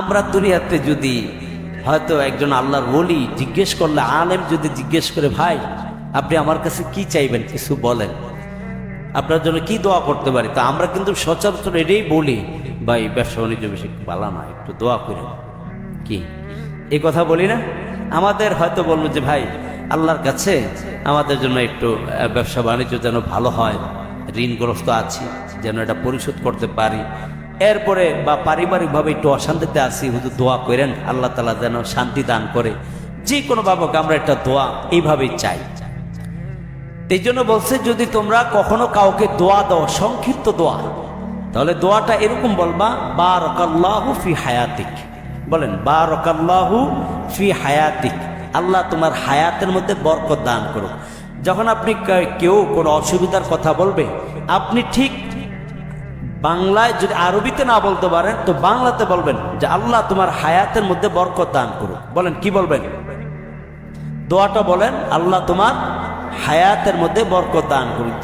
আমরা দুনিয়াতে যদি হয়তো একজন আল্লাহর ওলি জিজ্ঞেস করলে, আলেম যদি জিজ্ঞেস করে, ভাই আপনি আমার কাছে কি চাইবেন, কিছু বলেন, আপনার জন্য কি দোয়া করতে পারি, তা আমরা কিন্তু সচরাচর এটাই বলি, ভাই ব্যবসা বাণিজ্য বেশি ভালো না, একটু দোয়া করেন। কি এই কথা বলি না? আমাদের হয়তো বলবো যে ভাই আল্লাহর কাছে আমাদের জন্য একটু ব্যবসা বাণিজ্য যেন ভালো হয়, ঋণগ্রস্ত আছি যেন এটা পরিশোধ করতে পারি, এরপরে বা পারিবারিকভাবে একটু অশান্তিতে আছি, হুজুর দোয়া করেন আল্লাহ তাআলা যেন শান্তি দান করে। যে কোনো বাবাকে আমরা একটা দোয়া এইভাবেই চাই। এই জন্য বলছে, যদি তোমরা কখনো কাউকে দোয়া দাও, সংক্ষিপ্ত দোয়া, তাহলে দোয়াটা এরকম বলবা, বারাকাল্লাহু ফি হায়াতিক। বলেন বারাকাল্লাহু ফি হায়াতিক, আল্লাহ তোমার হায়াতের মধ্যে বরকত দান করুক। যখন আপনি কেউ কোনো অসুবিধার কথা বলবে, আপনি ঠিক বাংলায়, যদি আরবিতে না বলতে পারেন তো বাংলাতে বলবেন যে আল্লাহ তোমার হায়াতের মধ্যে বরকত দান করুক। বলেন কি বলবেন? দোয়াটা বলেন, আল্লাহ তোমার হায়াতের মধ্যে বরকত দান করুক।